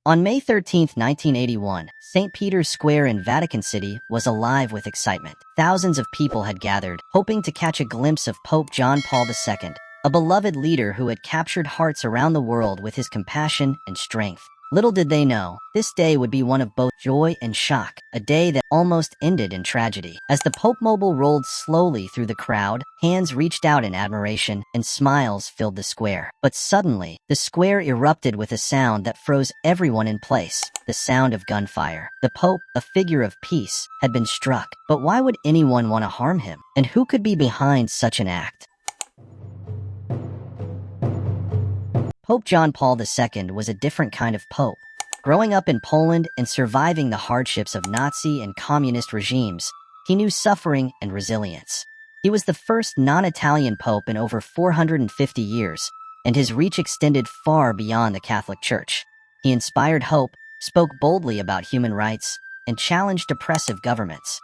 On May 13, 1981, St. Peter's Square in Vatican City was alive with excitement. Thousands of people had gathered, hoping to catch a glimpse of Pope John Paul II, a beloved leader who had captured hearts around the world with his compassion and strength. Little did they know, this day would be one of both joy and shock, a day that almost ended in tragedy. As the Pope Mobile rolled slowly through the crowd, hands reached out in admiration, and smiles filled the square. But suddenly, the square erupted with a sound that froze everyone in place, the sound of gunfire. The Pope, a figure of peace, had been struck. But why would anyone want to harm him? And who could be behind such an act? Pope John Paul II was a different kind of pope. Growing up in Poland and surviving the hardships of Nazi and communist regimes, he knew suffering and resilience. He was the first non-Italian pope in over 450 years, and his reach extended far beyond the Catholic Church. He inspired hope, spoke boldly about human rights, and challenged oppressive governments.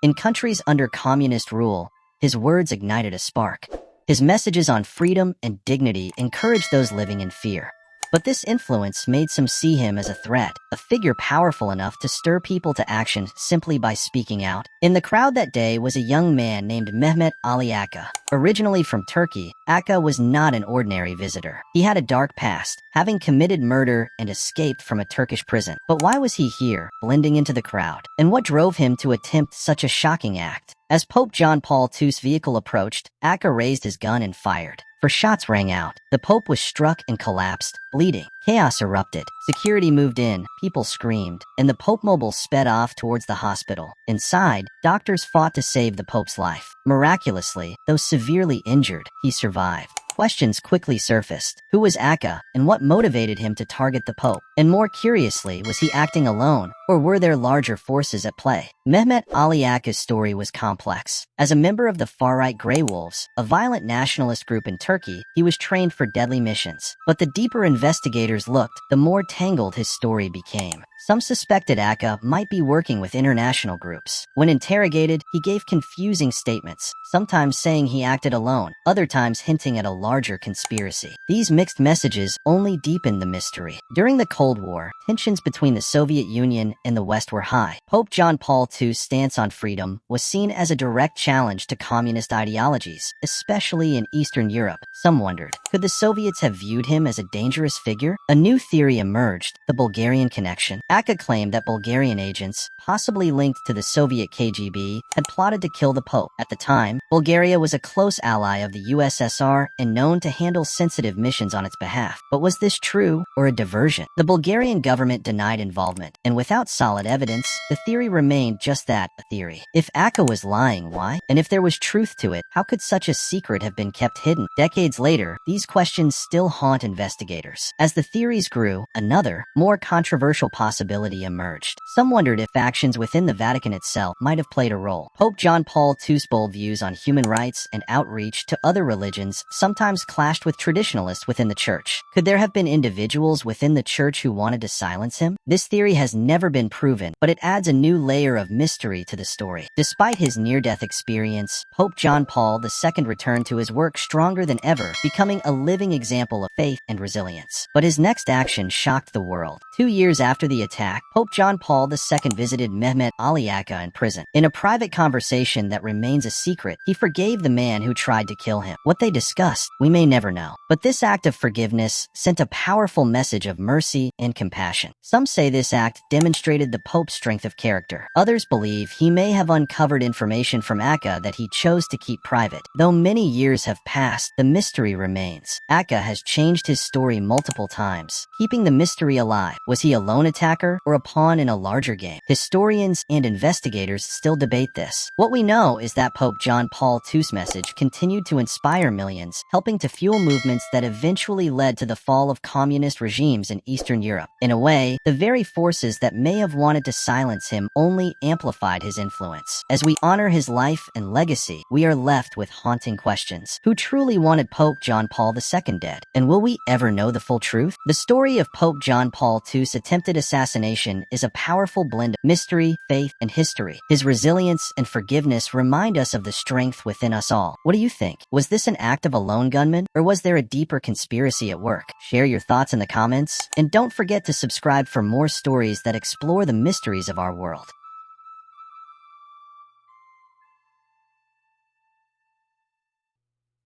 In countries under communist rule, his words ignited a spark. His messages on freedom and dignity encouraged those living in fear. But this influence made some see him as a threat, a figure powerful enough to stir people to action simply by speaking out. In the crowd that day was a young man named Mehmet Ali Aka. Originally from Turkey, Aka was not an ordinary visitor. He had a dark past, having committed murder and escaped from a Turkish prison. But why was he here, blending into the crowd? And what drove him to attempt such a shocking act? As Pope John Paul II's vehicle approached, Aka raised his gun and fired. Shots rang out. The Pope was struck and collapsed, bleeding. Chaos erupted. Security moved in, people screamed, and the Pope Mobile sped off towards the hospital. Inside, doctors fought to save the Pope's life. Miraculously, though severely injured, he survived. Questions quickly surfaced. Who was Aka, and what motivated him to target the Pope? And more curiously, was he acting alone, or were there larger forces at play? Mehmet Ali Aka's story was complex. As a member of the far-right Grey Wolves, a violent nationalist group in Turkey, he was trained for deadly missions. But the deeper investigators looked, the more tangled his story became. Some suspected Aka might be working with international groups. When interrogated, he gave confusing statements, sometimes saying he acted alone, other times hinting at a larger conspiracy. These mixed messages only deepened the mystery. During the Cold War, tensions between the Soviet Union and the West were high. Pope John Paul II's stance on freedom was seen as a direct challenge to communist ideologies, especially in Eastern Europe. Some wondered, could the Soviets have viewed him as a dangerous figure? A new theory emerged, the Bulgarian connection. Aka claimed that Bulgarian agents, possibly linked to the Soviet KGB, had plotted to kill the Pope. At the time, Bulgaria was a close ally of the USSR and known to handle sensitive missions on its behalf. But was this true, or a diversion? The Bulgarian government denied involvement, and without solid evidence, the theory remained just that, a theory. If Aka was lying, why? And if there was truth to it, how could such a secret have been kept hidden? Decades later, these questions still haunt investigators. As the theories grew, another, more controversial possibility emerged. Some wondered if factions within the Vatican itself might have played a role. Pope John Paul II's bold views on human rights and outreach to other religions sometimes clashed with traditionalists within the church. Could there have been individuals within the church who wanted to silence him? This theory has never been proven, but it adds a new layer of mystery to the story. Despite his near-death experience, Pope John Paul II returned to his work stronger than ever, becoming a living example of faith and resilience. But his next action shocked the world. 2 years after the attack, Pope John Paul II visited Mehmet Ali Aka in prison. In a private conversation that remains a secret, he forgave the man who tried to kill him. What they discussed, we may never know. But this act of forgiveness sent a powerful message of mercy and compassion. Some say this act demonstrated the Pope's strength of character. Others believe he may have uncovered information from Aka that he chose to keep private. Though many years have passed, the mystery remains. Aka has changed his story multiple times, keeping the mystery alive. Was he a lone attacker or a pawn in a larger game? Historians and investigators still debate this. What we know is that Pope John Paul II's message continued to inspire millions, helping to fuel movements that eventually led to the fall of communist regimes in Eastern Europe. In a way, the very forces that may have wanted to silence him only amplified his influence. As we honor his life and legacy, we are left with haunting questions. Who truly wanted Pope John Paul II dead? And will we ever know the full truth? The story of Pope John Paul II's attempted assassination assassination is a powerful blend of mystery, faith, and history. His resilience and forgiveness remind us of the strength within us all. What do you think? Was this an act of a lone gunman, or was there a deeper conspiracy at work? Share your thoughts in the comments, and don't forget to subscribe for more stories that explore the mysteries of our world.